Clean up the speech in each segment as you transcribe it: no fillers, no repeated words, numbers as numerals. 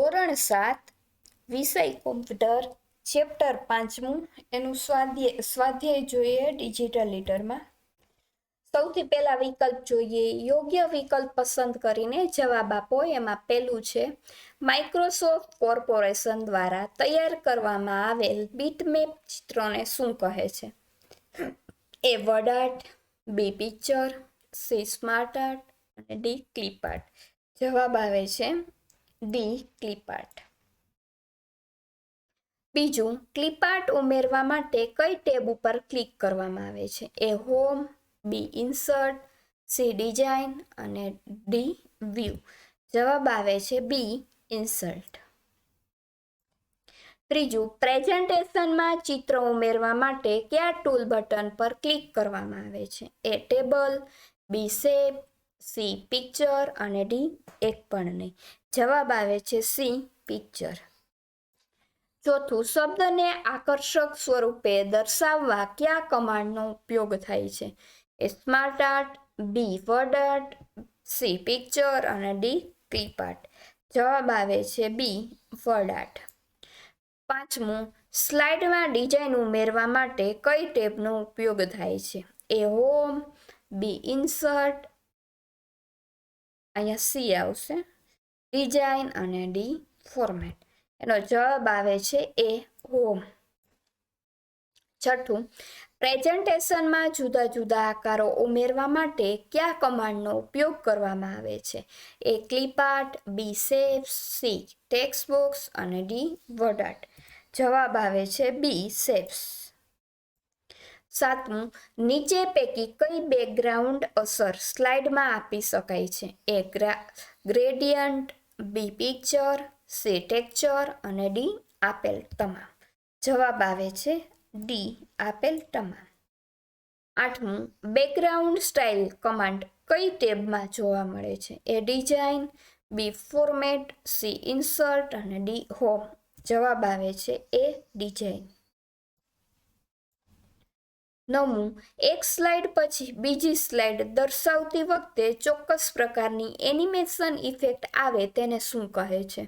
ધોરણ 7 વિષય computer chapter 5મું એનું સ્વાધ્યાય જોઈએ ડિજિટલ લીડરમાં. સૌથી પહેલા વિકલ્પ જોઈએ. યોગ્ય વિકલ્પ પસંદ કરીને જવાબ આપો. એમાં પહેલું છે માઇક્રોસોફ્ટ કોર્પોરેશન દ્વારા તૈયાર કરવામાં આવેલ બીટમેપ ચિત્રોને શું કહે છે? એ વર્ડ આર્ટ, બી પિક્ચર, સી સ્માર્ટ આર્ટ અને ડી ક્લિપ આર્ટ. જવાબ આવે છે ડી ક્લિપ આર્ટ. બીજું, ક્લિપ આર્ટ ઉમેરવા માટે કઈ ટેબ ઉપર ક્લિક કરવામાં આવે છે? એ હોમ, બી ઇન્સર્ટ, સી ડિઝાઇન અને ડી વ્યૂ. જવાબ આવે છે બી ઇન્સર્ટ. ત્રીજું, પ્રેઝન્ટેશનમાં ચિત્રો ઉમેરવા માટે કયા ટૂલ બટન પર ક્લિક કરવામાં આવે છે? એ ટેબલ, બી શેપ, સી પિક્ચર અને ડી એક પણ નહીં. જવાબ આવે છે સી પિક્ચર. ચોથું, શબ્દને આકર્ષક સ્વરૂપે દર્શાવવા કયા કમાન્ડનો ઉપયોગ થાય છે? એ સ્માર્ટ આર્ટ, બી વર્ડ આર્ટ, સી પિક્ચર અને ડી ક્લિપ આર્ટ. જવાબ આવે છે બી વર્ડ આર્ટ. પાંચમું, સ્લાઇડમાં ડિઝાઇન ઉમેરવા માટે કઈ ટેબનો ઉપયોગ થાય છે? એ હોમ, બી ઇન્સર્ટ, અહીંયા સી આવશે, ડિઝાઇન અને ડી ફોર્મેટ. એનો જવાબ આવે છે એ હોમ. છઠ્ઠું, પ્રેઝન્ટેશનમાં જુદા જુદા આકારો ઉમેરવા માટે કયા કમાન્ડનો ઉપયોગ કરવામાં આવે છે? એ ક્લિપ આર્ટ, બી શેપ્સ, સી ટેક્સ્ટ બોક્સ અને ડી વર્ડ આર્ટ. જવાબ આવે છે બી શેપ્સ. સાતમું, નીચે પૈકી કઈ બેકગ્રાઉન્ડ અસર સ્લાઇડમાં આપી શકાય છે? એ ગ્રેડિયન્ટ, બી પિક્ચર, સી ટેક્સચર અને ડી આપેલ તમામ. જવાબ આવે છે ડી આપેલ તમામ. આઠમું, બેકગ્રાઉન્ડ સ્ટાઇલ કમાન્ડ કઈ ટેબમાં જોવા મળે છે? એ ડિઝાઇન, બી ફોર્મેટ, સી ઇન્સર્ટ અને ડી હોમ. જવાબ આવે છે એ ડિઝાઇન. નવમું, એક સ્લાઇડ પછી બીજી સ્લાઇડ દર્શાવતી વખતે ચોક્કસ પ્રકારની એનિમેશન ઇફેક્ટ આવે તેને શું કહે છે?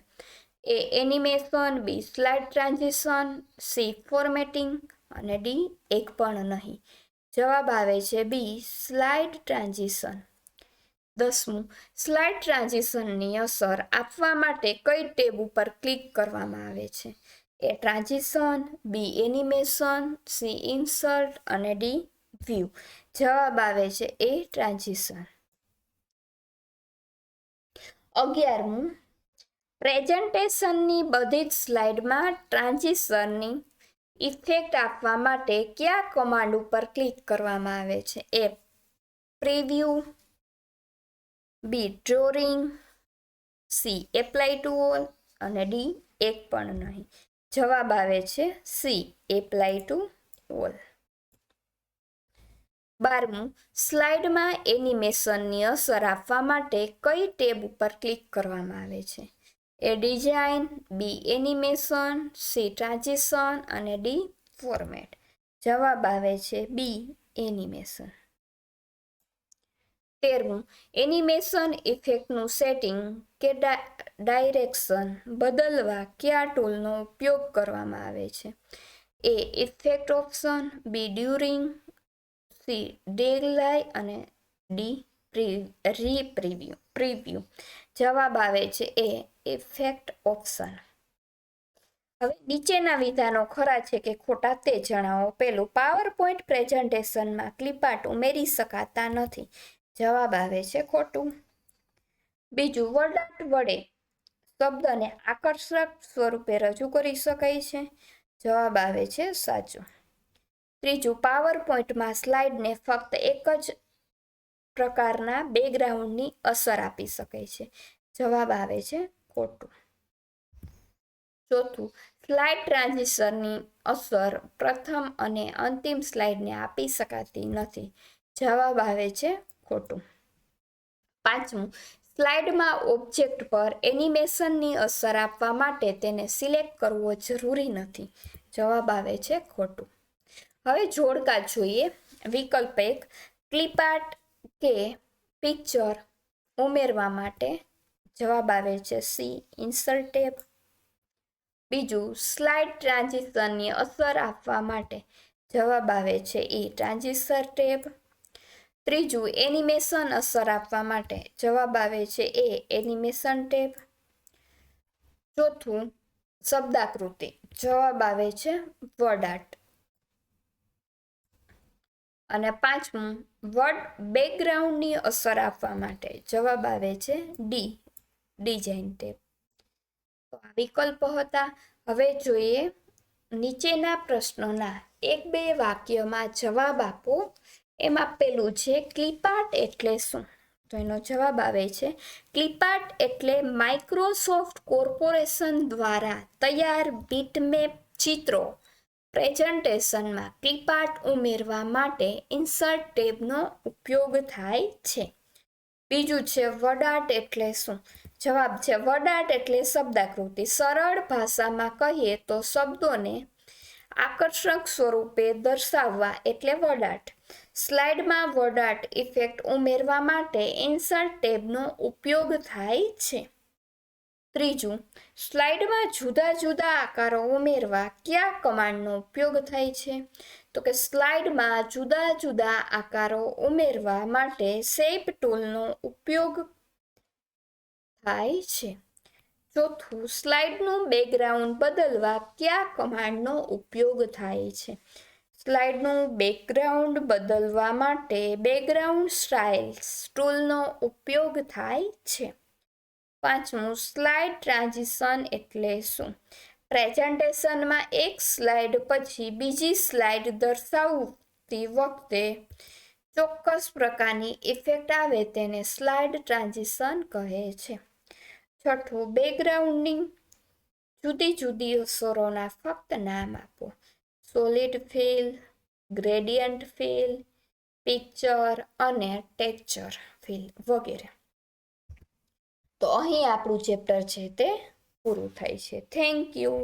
એ એનિમેશન, બી સ્લાઇડ ટ્રાન્ઝિશન, સી ફોર્મેટિંગ અને ડી એક પણ નહીં. જવાબ આવે છે બી સ્લાઇડ ટ્રાન્ઝિશન. દસમું, સ્લાઇડ ટ્રાન્ઝિશનની અસર આપવા માટે કઈ ટેબ ઉપર ક્લિક કરવામાં આવે છે? એ ટ્રાન્ઝિશન, બી એનિમેશન, સી ઇન્સર્ટ અને ડી વ્યૂ. જવાબ આવે છે એ ટ્રાન્ઝિશન. 11મું, પ્રેઝન્ટેશનની બધી જ સ્લાઇડમાં ટ્રાન્ઝિશનની ઇફેક્ટ આપવા માટે કયા કમાન્ડ ઉપર ક્લિક કરવામાં આવે છે? A preview, B drawing, C apply to all અને ડી એક પણ નહીં. જવાબ આવે છે સી એપ્લાય ટુ ઓલ. 12મું, સ્લાઇડમાં એનિમેશનની અસર આપવા માટે કઈ ટેબ ઉપર ક્લિક કરવામાં આવે છે? એ ડિઝાઇન, બી એનિમેશન, સી ટ્રાન્ઝિશન અને ડી ફોર્મેટ. જવાબ આવે છે બી એનિમેશન. 13મું, એનિમેશન ઇફેક્ટનું સેટિંગ કે ડાયરેક્શન બદલવા કયા ટૂલનો ઉપયોગ કરવામાં આવે છે? એ ઇફેક્ટ ઓપ્શન, બી ડ્યુરિંગ, સી ડેલાય અને ડી પ્રીવ્યૂ. જવાબ આવે છે એ ઇફેક્ટ ઓપ્શન. હવે નીચેના વિધાનો ખરા છે કે ખોટા તે જણાવો. પહેલું, પાવર પોઈન્ટ પ્રેઝન્ટેશનમાં ક્લિપ આર્ટ ઉમેરી શકાતા નથી. જવાબ આવે છે ખોટું. બીજું, વર્ડ આર્ટ વડે શબ્દને આકર્ષક સ્વરૂપે રજૂ કરી શકાય છે. જવાબ આવે છે સાચું. ત્રીજું, પાવર પોઈન્ટમાં સ્લાઇડને ફક્ત એક જ પ્રકારના બેકગ્રાઉન્ડની અસર આપી શકાય છે. જવાબ આવે છે ખોટું. ચોથું, સ્લાઇડ ટ્રાન્ઝિશનની અસર પ્રથમ અને અંતિમ સ્લાઇડને આપી શકાતી નથી. જવાબ આવે છે ખોટું. પાંચમું, સ્લાઇડમાં ઓબ્જેક્ટ પર એનિમેશનની અસર આપવા માટે તેને સિલેક્ટ કરવો જરૂરી નથી. જવાબ આવે છે ખોટું. હવે જોડકા જોઈએ. વિકલ્પ 1, ક્લિપ આર્ટ કે પિક્ચર ઉમેરવા માટે જવાબ આવે છે સી ઇન્સર્ટ ટેબ. બીજું, સ્લાઇડ ટ્રાન્ઝિશનની અસર આપવા માટે જવાબ આવે છે એ ટ્રાન્ઝિશન ટેબ. ત્રીજું, એનિમેશન અસર આપવા માટે જવાબ આવે છે એ એનિમેશન ટેબ. ચોથું, શબ્દાકૃતિ જવાબ આવે છે વર્ડ આર્ટ. અને પાંચમું, વર્ડ બેકગ્રાઉન્ડની અસર આપવા માટે જવાબ આવે છે ડી ડિઝાઇન ટેબ. તો આ વિકલ્પો હતા. હવે જોઈએ નીચેના પ્રશ્નોના 1-2 વાક્યમાં જવાબ આપો. એમાં પેલું છે ક્લિપઆર્ટ એટલે શું? તો એનો જવાબ આવે છે ક્લિપઆર્ટ એટલે માઇક્રોસોફ્ટ કોર્પોરેશન દ્વારા તૈયાર બીટમેપ ચિત્રો પ્રેઝન્ટેશનમાં ક્લિપઆર્ટ ઉમેરવા માટે ઇન્સર્ટ ટેબનો ઉપયોગ થાય છે. બીજું છે વર્ડ આર્ટ એટલે શું? જવાબ છે વર્ડ આર્ટ એટલે શબ્દાકૃતિ. સરળ ભાષામાં કહીએ તો શબ્દોને આકર્ષક સ્વરૂપે દર્શાવવા એટલે વર્ડ આર્ટ. સ્લાઇડમાં વર્ડ આર્ટ ઇફેક્ટ ઉમેરવા માટે ઇન્સર્ટ ટેબનો ઉપયોગ થાય છે. ત્રીજું, સ્લાઇડમાં જુદા જુદા આકારો ઉમેરવા કયા કમાન્ડનો ઉપયોગ થાય છે? તો કે સ્લાઇડમાં જુદા જુદા આકારો ઉમેરવા માટે શેપ ટૂલનો ઉપયોગ થાય છે. ચોથું, સ્લાઇડનું બેકગ્રાઉન્ડ બદલવા કયા કમાન્ડનો ઉપયોગ થાય છે? સ્લાઇડનું બેકગ્રાઉન્ડ બદલવા માટે બેકગ્રાઉન્ડ સ્ટાઇલ્સ ટૂલનો ઉપયોગ થાય છે. પાંચમું, સ્લાઇડ ટ્રાન્ઝિશન એટલે શું? પ્રેઝન્ટેશનમાં એક સ્લાઇડ પછી બીજી સ્લાઇડ દર્શાવતી વખતે ચોક્કસ પ્રકારની ઇફેક્ટ આવે તેને સ્લાઇડ ટ્રાન્ઝિશન કહે છે. છઠ્ઠું, બેકગ્રાઉન્ડની જુદી જુદી અસરોના ફક્ત નામ આપો. Solid fill, gradient fill, picture અને ટેક્સચર ફિલ વગેરે. તો અહીં આપણું ચેપ્ટર છે તે પૂરું થાય છે. Thank you.